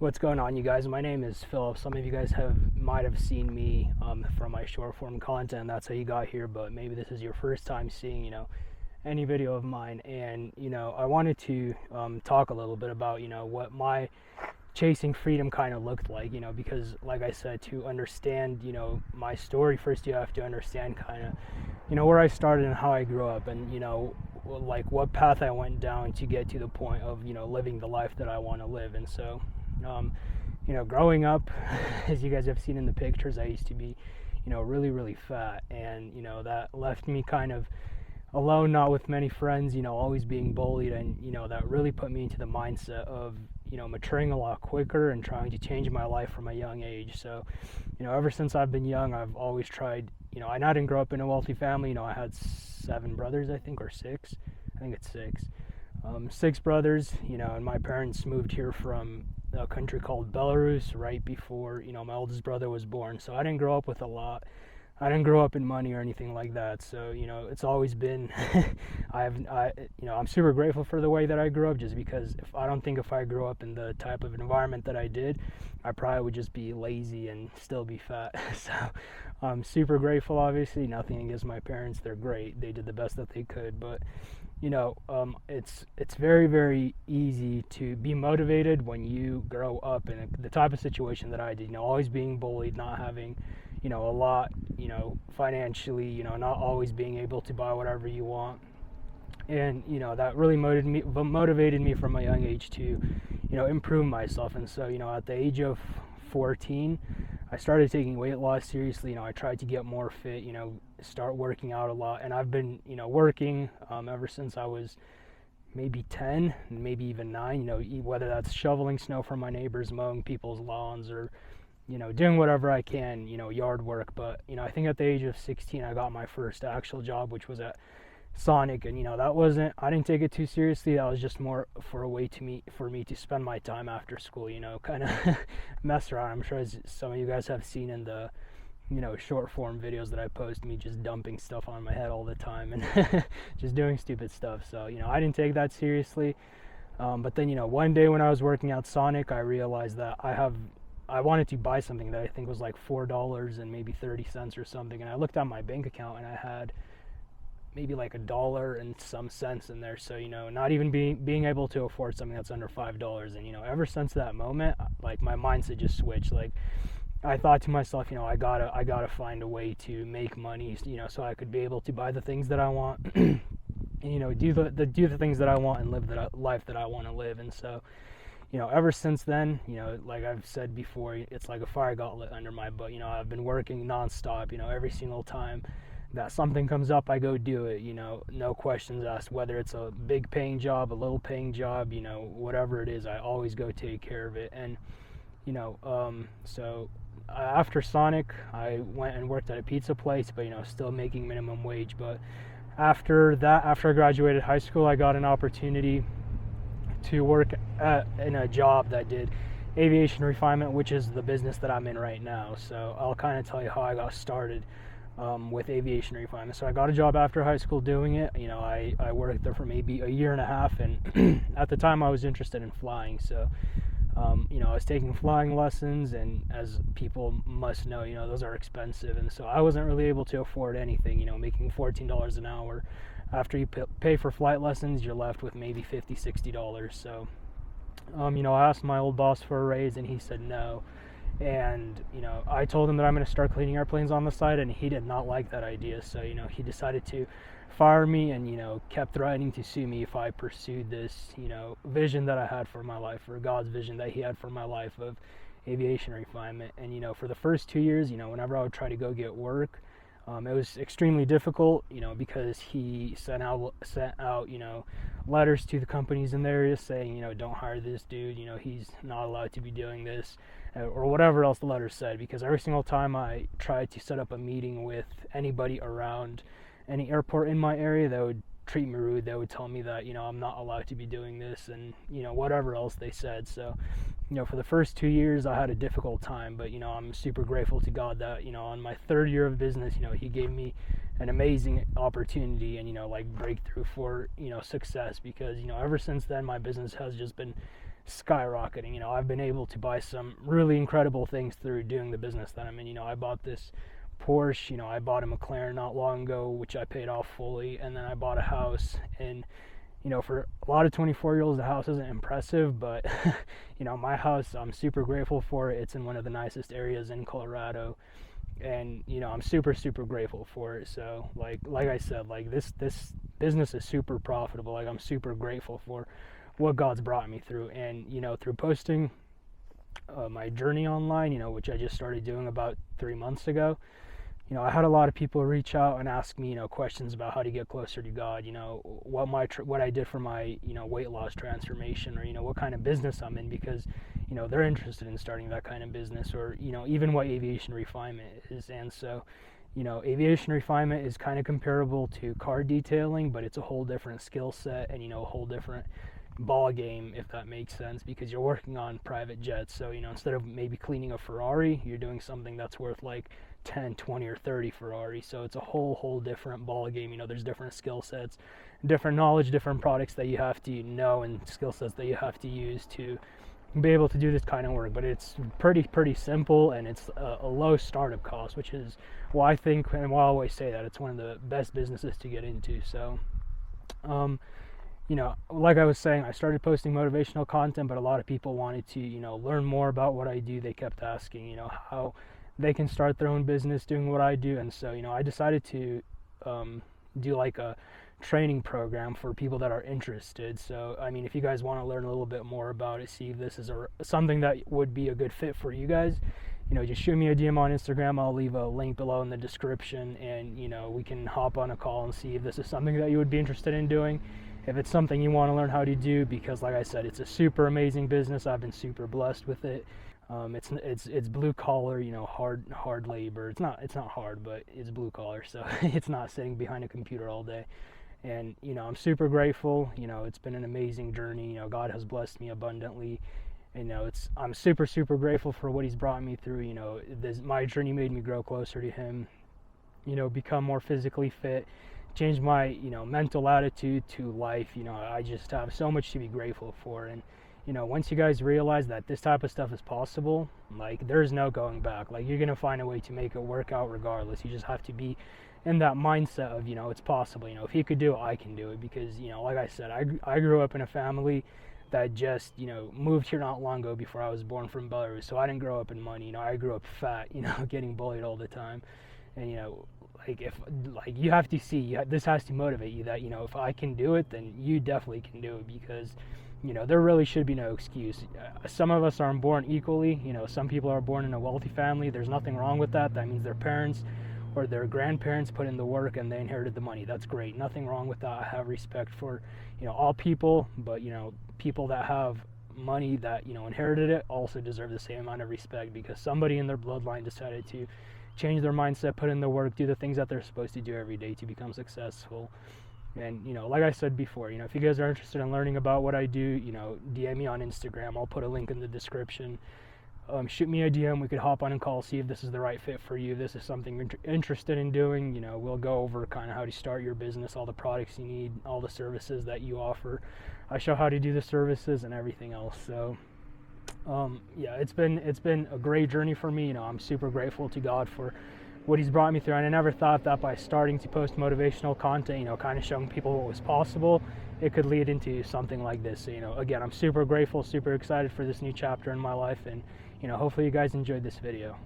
What's going on, you guys? My name is Philip. Some of you guys might have seen me from my short form content. That's how you got here, but maybe this is your first time seeing, any video of mine. And, I wanted to talk a little bit about, what my chasing freedom kind of looked like, because like I said, to understand, my story, first you have to understand kind of, where I started and how I grew up and, like what path I went down to get to the point of, living the life that I want to live. And so, growing up, as you guys have seen in the pictures, I used to be, really, really fat. And, that left me kind of alone, not with many friends, always being bullied. And, that really put me into the mindset of, maturing a lot quicker and trying to change my life from a young age. So, ever since I've been young, I've always tried, I didn't grow up in a wealthy family. I had 7 brothers, I think, or 6. I think it's 6. 6 brothers, and my parents moved here from a country called Belarus right before, my oldest brother was born. So I didn't grow up with a lot. I didn't grow up in money or anything like that. So, it's always been, I'm super grateful for the way that I grew up, just because if I grew up in the type of environment that I did, I probably would just be lazy and still be fat. So I'm super grateful, obviously. Nothing against my parents. They're great. They did the best that they could. But, it's very, very easy to be motivated when you grow up in the type of situation that I did, always being bullied, not having, a lot, financially, not always being able to buy whatever you want. And, that really motivated me from a young age to, improve myself. And so, at the age of 14, I started taking weight loss seriously. I tried to get more fit, start working out a lot. And I've been, working ever since I was maybe 10, maybe even 9, whether that's shoveling snow for my neighbors, mowing people's lawns, or, doing whatever I can, yard work. But, I think at the age of 16, I got my first actual job, which was at Sonic. And, I didn't take it too seriously. That was just more for a way for me to spend my time after school, kind of mess around. I'm sure as some of you guys have seen in the, short form videos that I post, me just dumping stuff on my head all the time and just doing stupid stuff. So, I didn't take that seriously. But then, one day when I was working at Sonic, I realized that I wanted to buy something that I think was like $4 and maybe 30 cents or something. And I looked at my bank account and I had maybe like $1 and some cents in there. So, not even being able to afford something that's under $5. And, ever since that moment, like my mindset just switched. Like I thought to myself, I gotta find a way to make money, so I could be able to buy the things that I want, and, do the things that I want and live the life that I want to live. And so, ever since then, like I've said before, it's like a fire got lit under my butt. I've been working nonstop, every single time that something comes up, I go do it, no questions asked, whether it's a big paying job, a little paying job, whatever it is, I always go take care of it. And, so after Sonic, I went and worked at a pizza place, but, still making minimum wage. But after I graduated high school, I got an opportunity to work in a job that did aviation refinement, which is the business that I'm in right now. So I'll kind of tell you how I got started with aviation refinement. So I got a job after high school doing it. I worked there for maybe a year and a half, and at the time I was interested in flying. So I was taking flying lessons, and as people must know, those are expensive. And so I wasn't really able to afford anything, making $14 an hour. After you pay for flight lessons, you're left with maybe $50, $60. So, I asked my old boss for a raise, and he said no. And, I told him that I'm going to start cleaning airplanes on the side, and he did not like that idea. So, he decided to fire me and, kept threatening to sue me if I pursued this, vision that I had for my life, or God's vision that he had for my life of aviation refinement. And, for the first 2 years, whenever I would try to go get work, it was extremely difficult, because he sent out, letters to the companies in the area saying, don't hire this dude, he's not allowed to be doing this, or whatever else the letter said. Because every single time I tried to set up a meeting with anybody around any airport in my area, they would treat me rude. They would tell me that, I'm not allowed to be doing this, and, whatever else they said. So, for the first 2 years, I had a difficult time, but, I'm super grateful to God that, on my 3rd year of business, he gave me an amazing opportunity and, breakthrough for, success. Because, ever since then, my business has just been skyrocketing. You know, I've been able to buy some really incredible things through doing the business that I'm in. You know, I bought this Porsche, you know, I bought a McLaren not long ago, which I paid off fully, and then I bought a house. And you know, for a lot of 24-year-olds, the house isn't impressive, but you know, my house, I'm super grateful for it. It's in one of the nicest areas in Colorado, and you know, I'm super grateful for it. So like I said, like this business is super profitable. Like, I'm super grateful for what God's brought me through. And you know, through posting my journey online, you know, which I just started doing about 3 months ago, you know, I had a lot of people reach out and ask me, you know, questions about how to get closer to God, you know, what I did for my, you know, weight loss transformation, or, you know, what kind of business I'm in, because, you know, they're interested in starting that kind of business, or, you know, even what aviation refinement is. And so, you know, aviation refinement is kind of comparable to car detailing, but it's a whole different skill set, and, you know, a whole different ball game, if that makes sense, because you're working on private jets. So, you know, instead of maybe cleaning a Ferrari, you're doing something that's worth like 10, 20, or 30 Ferrari. So it's a whole different ball game. You know, there's different skill sets, different knowledge, different products that you have to know, and skill sets that you have to use to be able to do this kind of work. But it's pretty simple, and it's a low startup cost, which is why I think, and why I always say that it's one of the best businesses to get into. So you know, like I was saying, I started posting motivational content, but a lot of people wanted to, you know, learn more about what I do. They kept asking, you know, how they can start their own business doing what I do. And so, you know, I decided to do like a training program for people that are interested. So, I mean, if you guys want to learn a little bit more about it, see if this is something that would be a good fit for you guys, you know, just shoot me a DM on Instagram. I'll leave a link below in the description, and, you know, we can hop on a call and see if this is something that you would be interested in doing. If it's something you want to learn how to do, because like I said, it's a super amazing business. I've been super blessed with it. It's blue collar, you know, hard labor. It's not hard, but it's blue collar, so it's not sitting behind a computer all day. And you know, I'm super grateful. You know, it's been an amazing journey. You know, God has blessed me abundantly. And, you know, I'm super grateful for what He's brought me through. You know, my journey made me grow closer to Him. You know, become more physically fit, change my, you know, mental attitude to life. You know, I just have so much to be grateful for. And you know, once you guys realize that this type of stuff is possible, like, there's no going back. Like, you're gonna find a way to make it work out regardless. You just have to be in that mindset of, you know, it's possible. You know, if he could do it, I can do it. Because, you know, like I said, I grew up in a family that just, you know, moved here not long ago before I was born, from Belarus. So I didn't grow up in money. You know, I grew up fat, you know, getting bullied all the time. And, you know, like you have to see, this has to motivate you that, you know, if I can do it, then you definitely can do it. Because, you know, there really should be no excuse. Some of us aren't born equally. You know, some people are born in a wealthy family. There's nothing wrong with that. That means their parents or their grandparents put in the work and they inherited the money. That's great. Nothing wrong with that. I have respect for, you know, all people. But, you know, people that have money that, you know, inherited it also deserve the same amount of respect, because somebody in their bloodline decided to change their mindset, put in the work, do the things that they're supposed to do every day to become successful. And, you know, like I said before, you know, if you guys are interested in learning about what I do, you know, DM me on Instagram. I'll put a link in the description. Shoot me a DM. We could hop on and call, see if this is the right fit for you. If this is something you're interested in doing, you know, we'll go over kind of how to start your business, all the products you need, all the services that you offer. I show how to do the services and everything else. So, yeah, it's been a great journey for me. You know, I'm super grateful to God for what He's brought me through. And I never thought that by starting to post motivational content, you know, kind of showing people what was possible, it could lead into something like this. So, you know, again, I'm super grateful, super excited for this new chapter in my life. And, you know, hopefully you guys enjoyed this video.